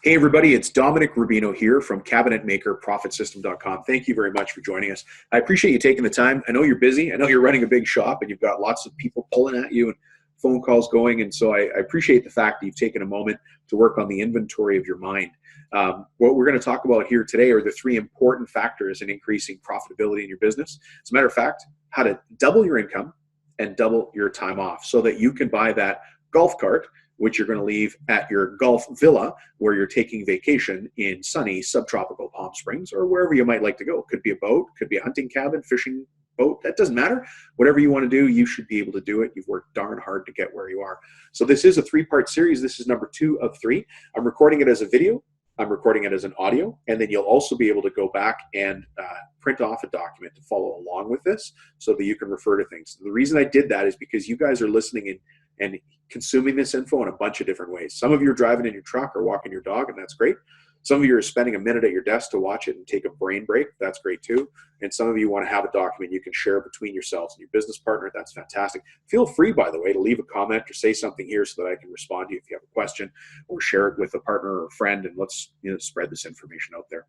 Hey everybody, it's Dominic Rubino here from CabinetMakerProfitSystem.com. Thank you very much for joining us. I appreciate you taking the time. I know you're busy. I know you're running a big shop and you've got lots of people pulling at you and phone calls going. And so I appreciate the fact that you've taken a moment to work on the inventory of your mind. What we're going to talk about here today are the three important factors in increasing profitability in your business. As a matter of fact, how to double your income and double your time off so that you can buy that golf cart which you're going to leave at your golf villa where you're taking vacation in sunny subtropical Palm Springs or wherever you might like to go. Could be a boat, could be a hunting cabin, fishing boat, that doesn't matter. Whatever you want to do, you should be able to do it. You've worked darn hard to get where you are. So this is a three-part series. This is number 2 of 3. I'm recording it as a video. I'm recording it as an audio, and then you'll also be able to go back and print off a document to follow along with this so that you can refer to things. The reason I did that is because you guys are listening and consuming this info in a bunch of different ways. Some of you are driving in your truck or walking your dog, and that's great. Some of you are spending a minute at your desk to watch it and take a brain break. That's great too. And some of you want to have a document you can share between yourselves and your business partner. That's fantastic. Feel free, by the way, to leave a comment or say something here so that I can respond to you if you have a question, or share it with a partner or a friend, and let's spread this information out there.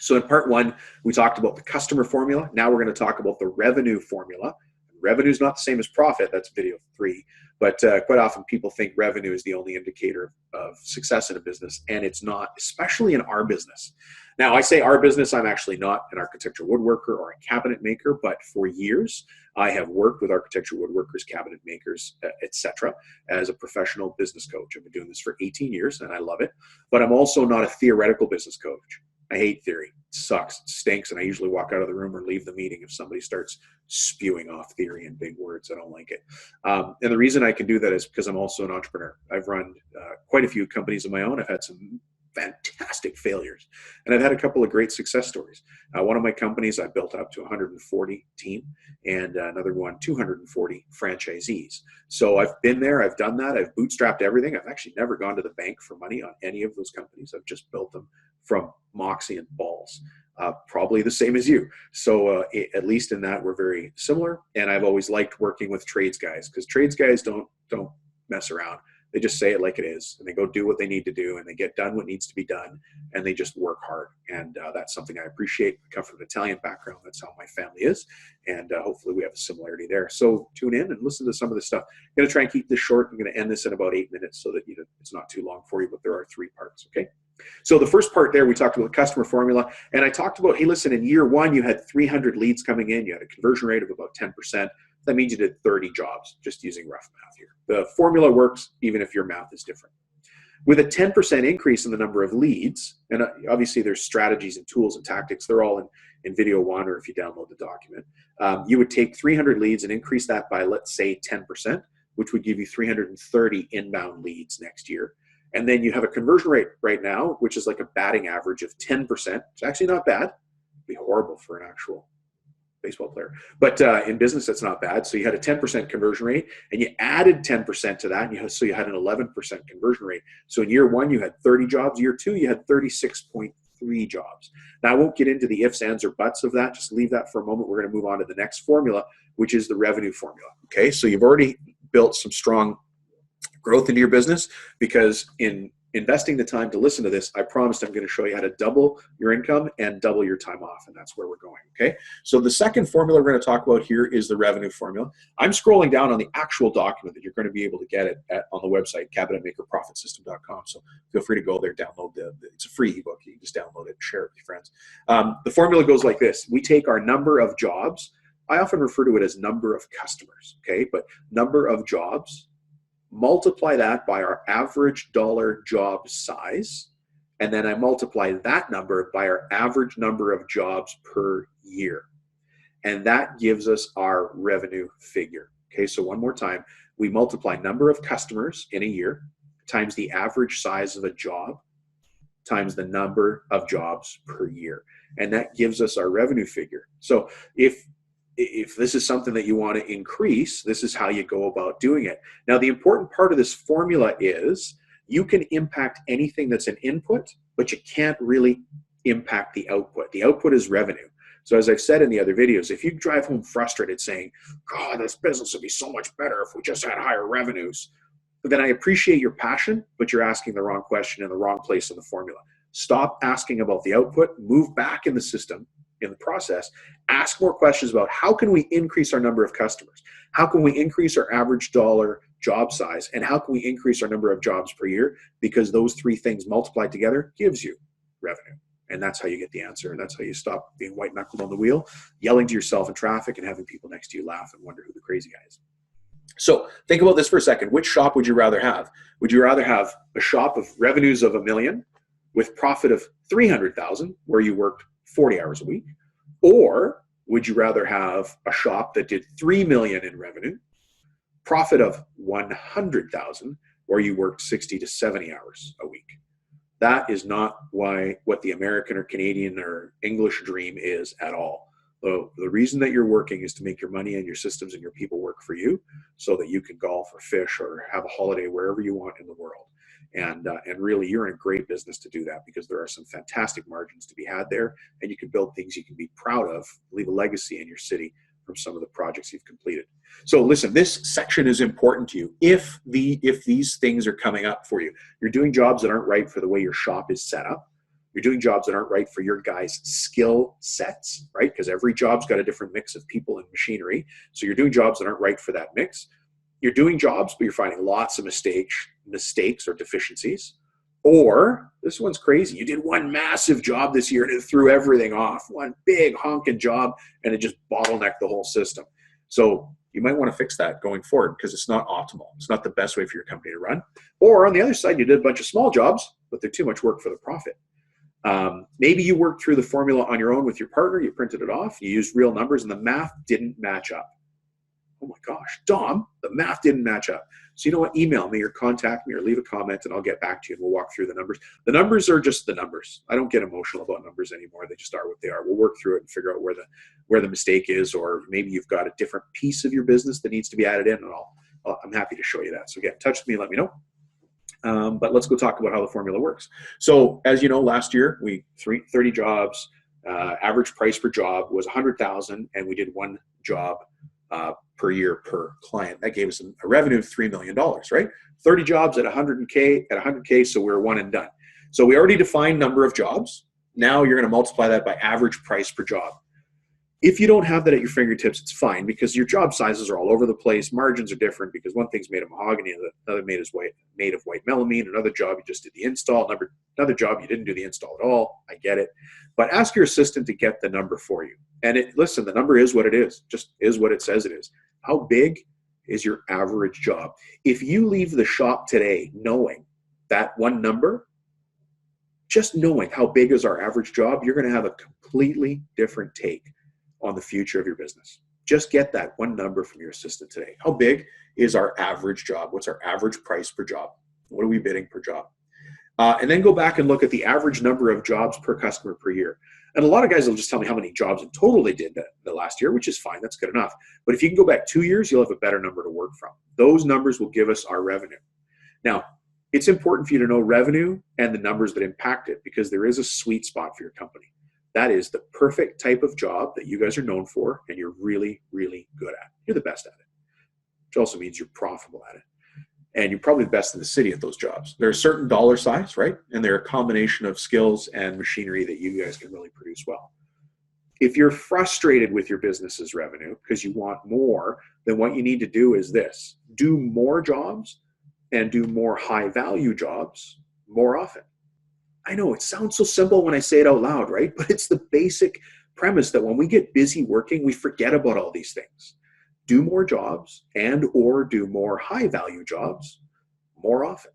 So in part 1, we talked about the customer formula. Now we're going to talk about the revenue formula. Revenue is not the same as profit. That's video 3. But quite often people think revenue is the only indicator of success in a business, and it's not, especially in our business. Now, I say our business, I'm actually not an architectural woodworker or a cabinet maker, but for years, I have worked with architectural woodworkers, cabinet makers, etc. as a professional business coach. I've been doing this for 18 years, and I love it. But I'm also not a theoretical business coach. I hate theory. It sucks. It stinks. And I usually walk out of the room or leave the meeting if somebody starts spewing off theory in big words. I don't like it. And the reason I can do that is because I'm also an entrepreneur. I've run quite a few companies of my own. I've had some fantastic failures, and I've had a couple of great success stories. One of my companies, I built up to 140 team, and another one, 240 franchisees. So I've been there. I've done that. I've bootstrapped everything. I've actually never gone to the bank for money on any of those companies. I've just built them from moxie and balls. Probably the same as you. So at least in that, we're very similar. And I've always liked working with trades guys, because trades guys don't mess around. They just say it like it is, and they go do what they need to do, and they get done what needs to be done, and they just work hard. And that's something I appreciate. I come from an Italian background. That's how my family is, and hopefully we have a similarity there. So tune in and listen to some of this stuff. I'm going to try and keep this short. I'm going to end this in about 8 minutes so that it's not too long for you, but there are 3 parts, okay? So the first part there, we talked about the customer formula, and I talked about, hey, listen, in year 1, you had 300 leads coming in. You had a conversion rate of about 10%. That means you did 30 jobs, just using rough math here. The formula works even if your math is different. With a 10% increase in the number of leads, and obviously there's strategies and tools and tactics, they're all in video 1 or if you download the document. You would take 300 leads and increase that by, let's say, 10%, which would give you 330 inbound leads next year. And then you have a conversion rate right now, which is like a batting average of 10%. It's actually not bad. It'd be horrible for an actual baseball player. But in business, that's not bad. So you had a 10% conversion rate, and you added 10% to that, and so you had an 11% conversion rate. So in year 1, you had 30 jobs. Year 2, you had 36.3 jobs. Now, I won't get into the ifs, ands, or buts of that. Just leave that for a moment. We're going to move on to the next formula, which is the revenue formula. Okay, so you've already built some strong growth into your business, because in investing the time to listen to this, I promised I'm going to show you how to double your income and double your time off, and that's where we're going, okay? So the second formula we're going to talk about here is the revenue formula. I'm scrolling down on the actual document that you're going to be able to get it on the website, CabinetMakerProfitSystem.com, so feel free to go there, download it's a free ebook. You can just download it and share it with your friends. The formula goes like this. We take our number of jobs. I often refer to it as number of customers, okay? But number of jobs, multiply that by our average dollar job size, and then I multiply that number by our average number of jobs per year. And that gives us our revenue figure. Okay, so one more time, we multiply number of customers in a year times the average size of a job times the number of jobs per year. And that gives us our revenue figure. So if this is something that you want to increase, this is how you go about doing it. Now, the important part of this formula is you can impact anything that's an input, but you can't really impact the output. The output is revenue. So as I've said in the other videos, if you drive home frustrated saying, God, this business would be so much better if we just had higher revenues, then I appreciate your passion, but you're asking the wrong question in the wrong place in the formula. Stop asking about the output, move back in the system, in the process, ask more questions about how can we increase our number of customers? How can we increase our average dollar job size? And how can we increase our number of jobs per year? Because those three things multiplied together gives you revenue. And that's how you get the answer. And that's how you stop being white knuckled on the wheel, yelling to yourself in traffic and having people next to you laugh and wonder who the crazy guy is. So think about this for a second. Which shop would you rather have? Would you rather have a shop of revenues of $1 million with profit of $300,000 where you worked 40 hours a week? Or would you rather have a shop that did $3 million in revenue, profit of $100,000 where you worked 60 to 70 hours a week? That is not what the American or Canadian or English dream is at all. The reason that you're working is to make your money and your systems and your people work for you so that you can golf or fish or have a holiday wherever you want in the world. And really, you're in a great business to do that because there are some fantastic margins to be had there, and you can build things you can be proud of, leave a legacy in your city from some of the projects you've completed. So listen, this section is important to you. If these things are coming up for you, you're doing jobs that aren't right for the way your shop is set up. You're doing jobs that aren't right for your guys' skill sets, right? Because every job's got a different mix of people and machinery. So you're doing jobs that aren't right for that mix. You're doing jobs, but you're finding lots of mistakes or deficiencies. Or, this one's crazy, you did one massive job this year and it threw everything off. One big honking job and it just bottlenecked the whole system. So you might want to fix that going forward because it's not optimal. It's not the best way for your company to run. Or on the other side, you did a bunch of small jobs, but they're too much work for the profit. Maybe you worked through the formula on your own with your partner, you printed it off, you used real numbers, and the math didn't match up. Oh my gosh, Dom, the math didn't match up. So you know what? Email me or contact me or leave a comment and I'll get back to you and we'll walk through the numbers. The numbers are just the numbers. I don't get emotional about numbers anymore. They just are what they are. We'll work through it and figure out where the mistake is, or maybe you've got a different piece of your business that needs to be added in, and I'm happy to show you that. So get in touch with me and let me know. But let's go talk about how the formula works. So as you know, last year, 30 jobs, average price per job was $100,000, and we did one job per year per client. That gave us a revenue of $3 million, right? 30 jobs at 100K, so we're one and done. So we already defined number of jobs. Now you're going to multiply that by average price per job. If you don't have that at your fingertips, it's fine because your job sizes are all over the place. Margins are different because one thing's made of mahogany, another made of white melamine. Another job you just did the install. Another job you didn't do the install at all. I get it. But ask your assistant to get the number for you. And listen, the number is what it is. Just is what it says it is. How big is your average job? If you leave the shop today knowing that one number, just knowing how big is our average job, you're going to have a completely different take on the future of your business. Just get that one number from your assistant today. How big is our average job? What's our average price per job? What are we bidding per job? And then go back and look at the average number of jobs per customer per year. And a lot of guys will just tell me how many jobs in total they did the last year, which is fine. That's good enough. But if you can go back 2 years, you'll have a better number to work from. Those numbers will give us our revenue. Now, it's important for you to know revenue and the numbers that impact it because there is a sweet spot for your company. That is the perfect type of job that you guys are known for and you're really, really good at. You're the best at it, which also means you're profitable at it. And you're probably the best in the city at those jobs. They're a certain dollar size, right? And they're a combination of skills and machinery that you guys can really produce well. If you're frustrated with your business's revenue because you want more, then what you need to do is this. Do more jobs and do more high value jobs more often. I know it sounds so simple when I say it out loud, right? But it's the basic premise that when we get busy working, we forget about all these things. Do more jobs or do more high value jobs more often.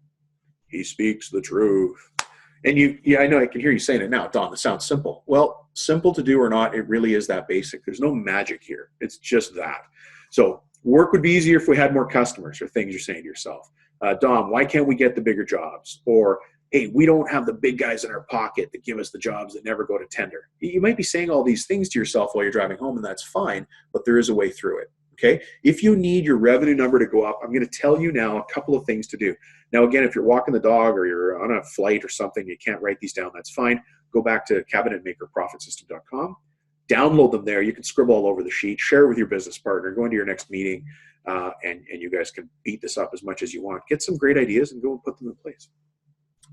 He speaks the truth. And I know I can hear you saying it now, Don, it sounds simple. Well, simple to do or not, it really is that basic. There's no magic here. It's just that. So work would be easier if we had more customers or things you're saying to yourself. Dom, why can't we get the bigger jobs? Or, hey, we don't have the big guys in our pocket that give us the jobs that never go to tender. You might be saying all these things to yourself while you're driving home, and that's fine, but there is a way through it. Okay, if you need your revenue number to go up, I'm going to tell you now a couple of things to do. Now, again, if you're walking the dog or you're on a flight or something, you can't write these down, that's fine. Go back to cabinetmakerprofitsystem.com, download them there. You can scribble all over the sheet, share it with your business partner, go into your next meeting, and you guys can beat this up as much as you want. Get some great ideas and go and put them in place.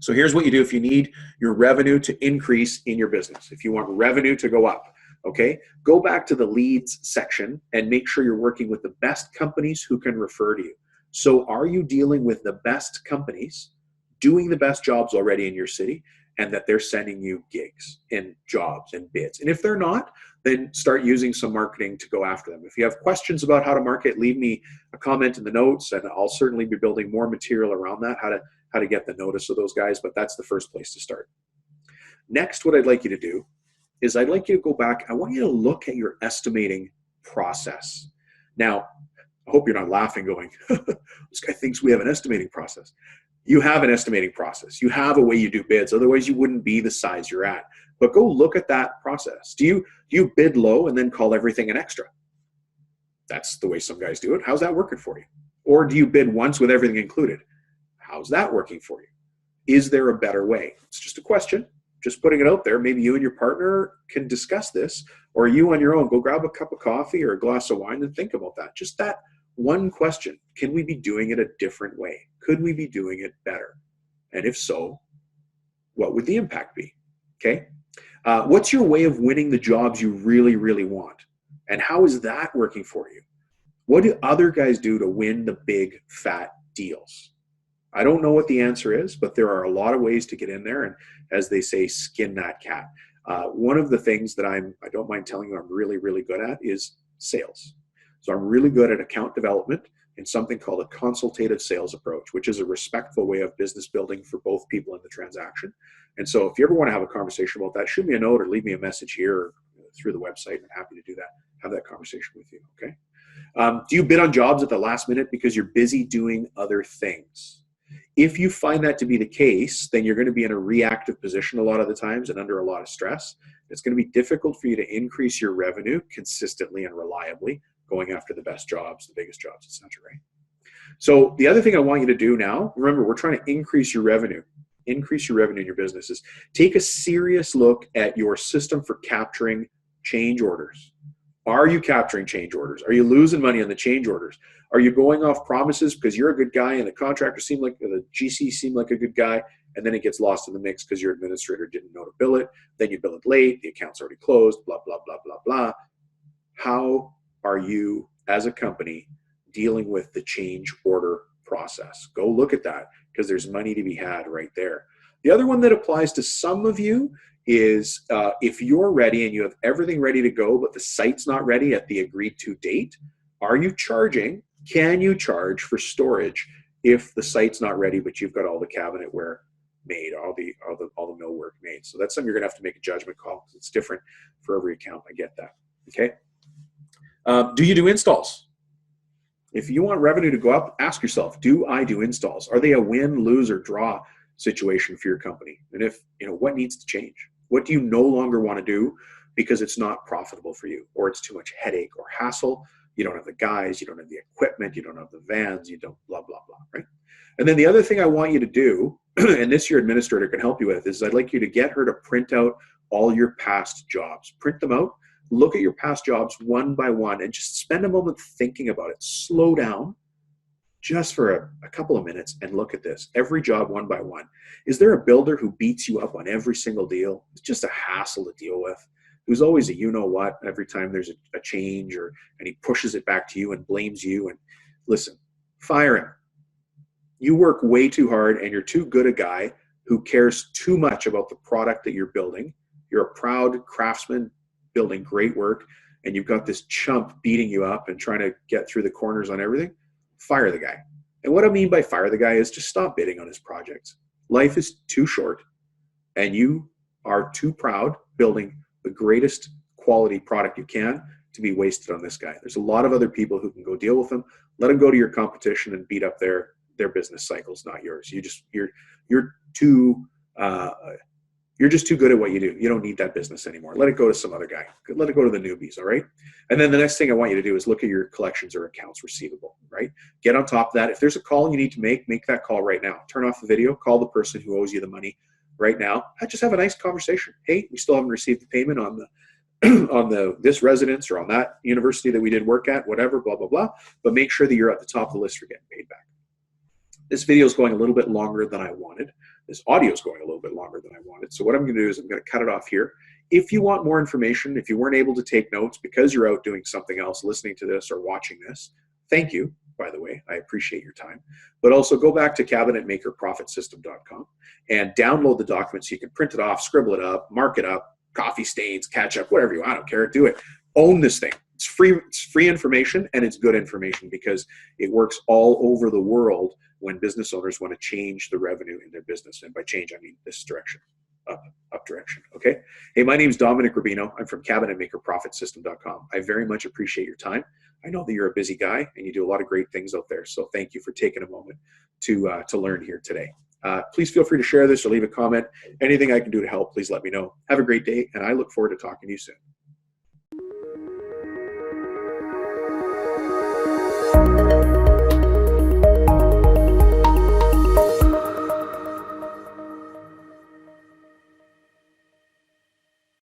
So here's what you do if you need your revenue to increase in your business. If you want revenue to go up, okay, go back to the leads section and make sure you're working with the best companies who can refer to you. So are you dealing with the best companies doing the best jobs already in your city, and that they're sending you gigs and jobs and bids? And if they're not, then start using some marketing to go after them. If you have questions about how to market, leave me a comment in the notes, and I'll certainly be building more material around that, how to get the notice of those guys, but that's the first place to start. Next, what I'd like you to do is I'd like you to go back. I want you to look at your estimating process. Now, I hope you're not laughing going, this guy thinks we have an estimating process. You have an estimating process. You have a way you do bids. Otherwise, you wouldn't be the size you're at. But go look at that process. Do you bid low and then call everything an extra? That's the way some guys do it. How's that working for you? Or do you bid once with everything included? How's that working for you? Is there a better way? It's just a question. Just putting it out there. Maybe you and your partner can discuss this, or you on your own, go grab a cup of coffee or a glass of wine and think about that. Just that one question. Can we be doing it a different way? Could we be doing it better? And if so, what would the impact be? Okay. What's your way of winning the jobs you really, really want? And how is that working for you? What do other guys do to win the big fat deals? I don't know what the answer is, but there are a lot of ways to get in there and, as they say, skin that cat. One of the things that I don't mind telling you I'm really, really good at is sales. So I'm really good at account development in something called a consultative sales approach, which is a respectful way of business building for both people in the transaction. And so if you ever want to have a conversation about that, shoot me a note or leave me a message here or through the website. I'm happy to do that, have that conversation with you, okay? Do you bid on jobs at the last minute because you're busy doing other things? If you find that to be the case, then you're going to be in a reactive position a lot of the times and under a lot of stress. It's going to be difficult for you to increase your revenue consistently and reliably, going after the best jobs, the biggest jobs, etc. Right? So the other thing I want you to do now, remember, we're trying to increase your revenue in your business, is take a serious look at your system for capturing change orders. Are you capturing change orders? Are you losing money on the change orders? Are you going off promises because you're a good guy and the contractor seemed like, the GC seemed like a good guy, and then it gets lost in the mix because your administrator didn't know to bill it, then you bill it late, the account's already closed, blah, blah, blah, blah, blah. How are you as a company dealing with the change order process? Go look at that, because there's money to be had right there. The other one that applies to some of you is if you're ready and you have everything ready to go, but the site's not ready at the agreed to date, are you charging? Can you charge for storage if the site's not ready, but you've got all the cabinetware made, all the millwork made? So that's something you're gonna have to make a judgment call, because it's different for every account. I get that, okay? Do you do installs? If you want revenue to go up, ask yourself, do I do installs? Are they a win, lose, or draw situation for your company? And if, what needs to change? What do you no longer want to do because it's not profitable for you, or it's too much headache or hassle? You don't have the guys, you don't have the equipment, you don't have the vans, you don't blah, blah, blah, right? And then the other thing I want you to do, and this your administrator can help you with, is I'd like you to get her to print out all your past jobs. Print them out, look at your past jobs one by one, and just spend a moment thinking about it. Slow down just for a couple of minutes and look at this. Every job one by one. Is there a builder who beats you up on every single deal? It's just a hassle to deal with. Who's always a you-know-what every time there's a change, and he pushes it back to you and blames you. And listen, fire him. You work way too hard, and you're too good a guy who cares too much about the product that you're building. You're a proud craftsman building great work, and you've got this chump beating you up and trying to get through the corners on everything. Fire the guy. And what I mean by fire the guy is just stop bidding on his projects. Life is too short, and you are too proud building the greatest quality product you can to be wasted on this guy. There's a lot of other people who can go deal with him. Let him go to your competition and beat up their business cycles, not yours. You're just too good at what you do. You don't need that business anymore. Let it go to some other guy. Let it go to the newbies, all right? And then the next thing I want you to do is look at your collections or accounts receivable, right? Get on top of that. If there's a call you need to make that call right now. Turn off the video, call the person who owes you the money right now. Just have a nice conversation. Hey, we still haven't received the payment on on this residence or on that university that we did work at, whatever, blah, blah, blah. But make sure that you're at the top of the list for getting paid back. This video is going a little bit longer than I wanted. This audio is going a little bit longer than I wanted. So what I'm going to do is I'm going to cut it off here. If you want more information, if you weren't able to take notes because you're out doing something else, listening to this or watching this, thank you, by the way. I appreciate your time. But also go back to cabinetmakerprofitsystem.com and download the document so you can print it off, scribble it up, mark it up, coffee stains, ketchup, whatever you want. I don't care. Do it. Own this thing. It's free information, and it's good information because it works all over the world when business owners want to change the revenue in their business. And by change, I mean this direction, up direction, okay? Hey, my name is Dominic Rubino. I'm from cabinetmakerprofitsystem.com. I very much appreciate your time. I know that you're a busy guy and you do a lot of great things out there. So thank you for taking a moment to learn here today. Please feel free to share this or leave a comment. Anything I can do to help, please let me know. Have a great day, and I look forward to talking to you soon.